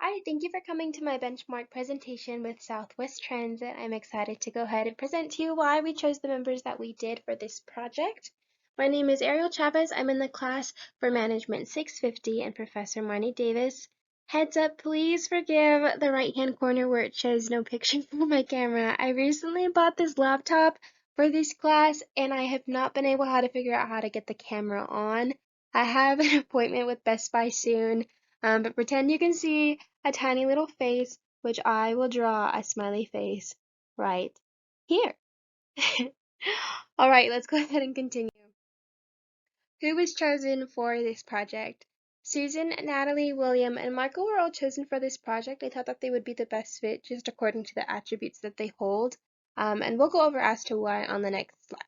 Hi, thank you for coming to my benchmark presentation with Southwest Transit. I'm excited to go ahead and present to you why we chose the members that we did for this project. My name is Arriel Chavez. I'm in the class for Management 650 and Professor Marnie Davis. Heads up, please forgive the right-hand corner where it shows no picture for my camera. I recently bought this laptop for this class and I have not been able to figure out how to get the camera on. I have an appointment with Best Buy soon, but pretend you can see a tiny little face, which I will draw a smiley face right here. All right, let's go ahead and continue. Who was chosen for this project? Susan, Natalie, William, and Michael were all chosen for this project. I thought that they would be the best fit just according to the attributes that they hold. And we'll go over as to why on the next slide.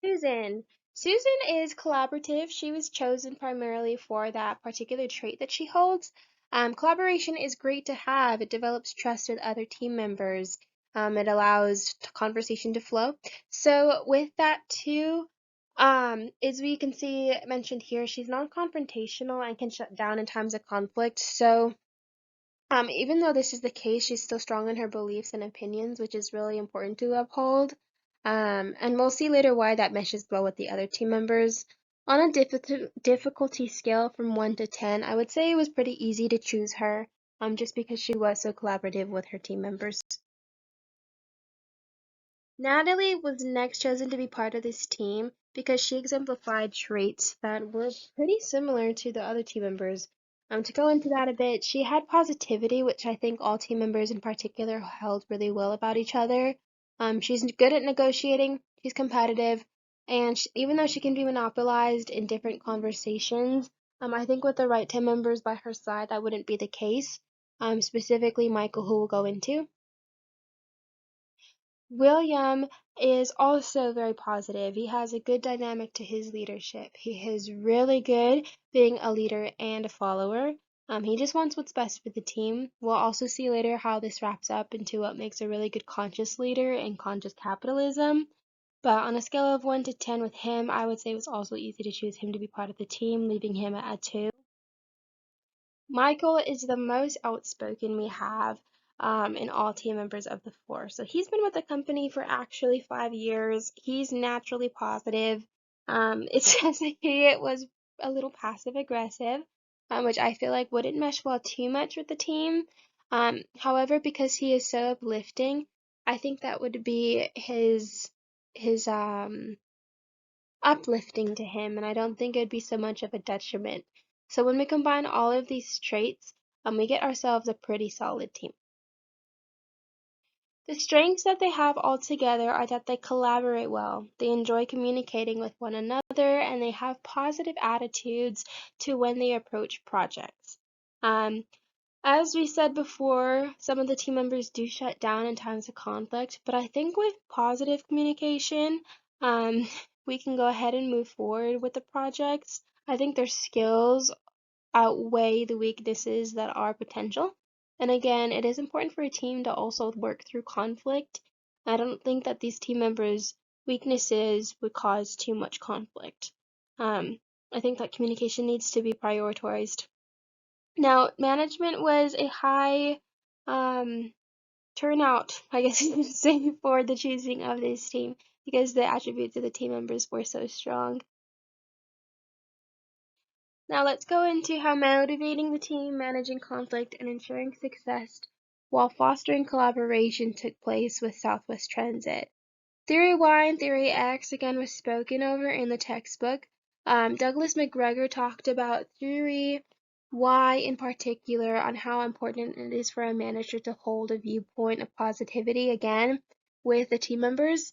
Susan. Susan is collaborative. She was chosen primarily for that particular trait that she holds. Collaboration is great to have. It develops trust with other team members. It allows conversation to flow. So with that too, as we can see mentioned here, she's non-confrontational and can shut down in times of conflict. So even though this is the case, she's still strong in her beliefs and opinions, which is really important to uphold. And we'll see later why that meshes well with the other team members. On a difficulty scale from 1 to 10, I would say it was pretty easy to choose her, just because she was so collaborative with her team members. Natalie was next chosen to be part of this team because she exemplified traits that were pretty similar to the other team members. To go into that a bit, she had positivity, which I think all team members in particular held really well about each other. She's good at negotiating, she's competitive, and even though she can be monopolized in different conversations, I think with the right team members by her side, that wouldn't be the case. Specifically Michael, who we'll go into. William is also very positive. He has a good dynamic to his leadership. He is really good being a leader and a follower. He just wants what's best for the team. We'll also see later how this wraps up into what makes a really good conscious leader and conscious capitalism. But on a scale of 1 to 10 with him, I would say it was also easy to choose him to be part of the team, leaving him at 2. Michael is the most outspoken we have in all team members of the 4. So he's been with the company for actually 5 years. He's naturally positive. It says that he was a little passive aggressive, which I feel like wouldn't mesh well too much with the team. However, because he is so uplifting, I think that would be his uplifting to him, and I don't think it'd be so much of a detriment. So when we combine all of these traits, we get ourselves a pretty solid team. The strengths that they have all together are that they collaborate well, they enjoy communicating with one another, and they have positive attitudes to when they approach projects. As we said before, some of the team members do shut down in times of conflict, but I think with positive communication, we can go ahead and move forward with the projects. I think their skills outweigh the weaknesses that are potential. And again, it is important for a team to also work through conflict. I don't think that these team members' weaknesses would cause too much conflict. I think that communication needs to be prioritized. Now, management was a high turnout, I guess you could say, for the choosing of this team because the attributes of the team members were so strong. Now let's go into how motivating the team, managing conflict, and ensuring success while fostering collaboration took place with Southwest Transit. Theory Y and Theory X again was spoken over in the textbook. Douglas McGregor talked about Theory Y in particular on how important it is for a manager to hold a viewpoint of positivity again with the team members.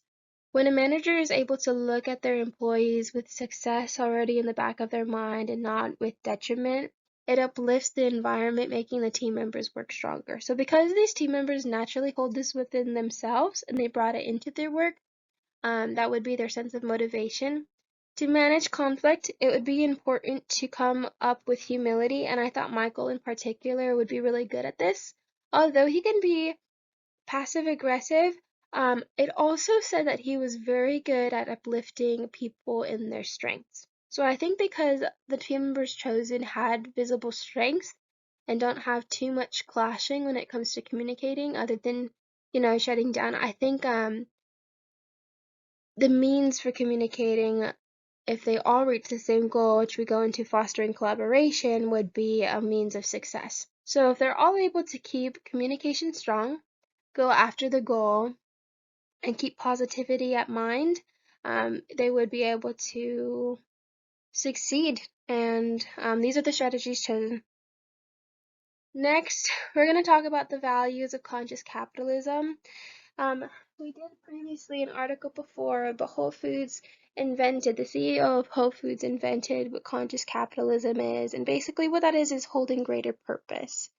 When a manager is able to look at their employees with success already in the back of their mind and not with detriment, it uplifts the environment, making the team members work stronger. So because these team members naturally hold this within themselves and they brought it into their work, that would be their sense of motivation. To manage conflict, it would be important to come up with humility, and I thought Michael in particular would be really good at this. Although he can be passive aggressive, it also said that he was very good at uplifting people in their strengths. So I think because the team members chosen had visible strengths and don't have too much clashing when it comes to communicating, other than, shutting down, I think the means for communicating, if they all reach the same goal, which we go into fostering collaboration, would be a means of success. So if they're all able to keep communication strong, go after the goal, and keep positivity at mind, they would be able to succeed. And these are the strategies chosen. Next, we're going to talk about the values of conscious capitalism. We did previously an article before, but the CEO of Whole Foods invented what conscious capitalism is, and basically what that is holding greater purpose.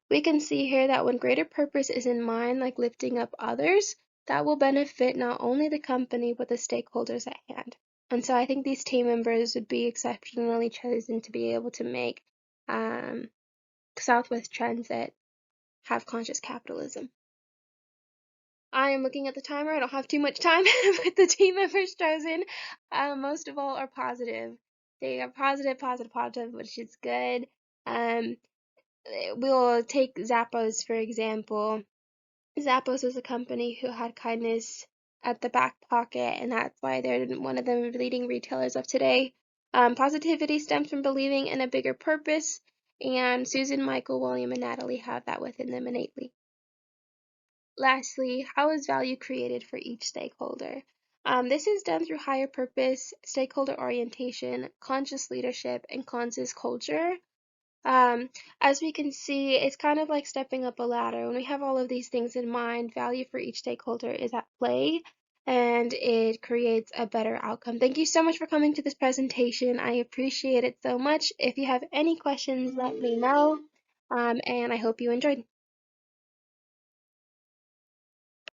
We can see here that when greater purpose is in mind, like lifting up others, that will benefit not only the company, but the stakeholders at hand. And so I think these team members would be exceptionally chosen to be able to make Southwest Transit have conscious capitalism. I am looking at the timer. I don't have too much time, but the team members chosen, most of all, are positive. They are positive, which is good. We'll take Zappos, for example. Zappos is a company who had kindness at the back pocket, and that's why they're one of the leading retailers of today. Positivity stems from believing in a bigger purpose, and Susan, Michael, William, and Natalie have that within them innately. Lastly, how is value created for each stakeholder? This is done through higher purpose, stakeholder orientation, conscious leadership, and conscious culture. As we can see, it's kind of like stepping up a ladder. When we have all of these things in mind, value for each stakeholder is at play, and it creates a better outcome. Thank you so much for coming to this presentation. I appreciate it so much. If you have any questions, let me know, and I hope you enjoyed.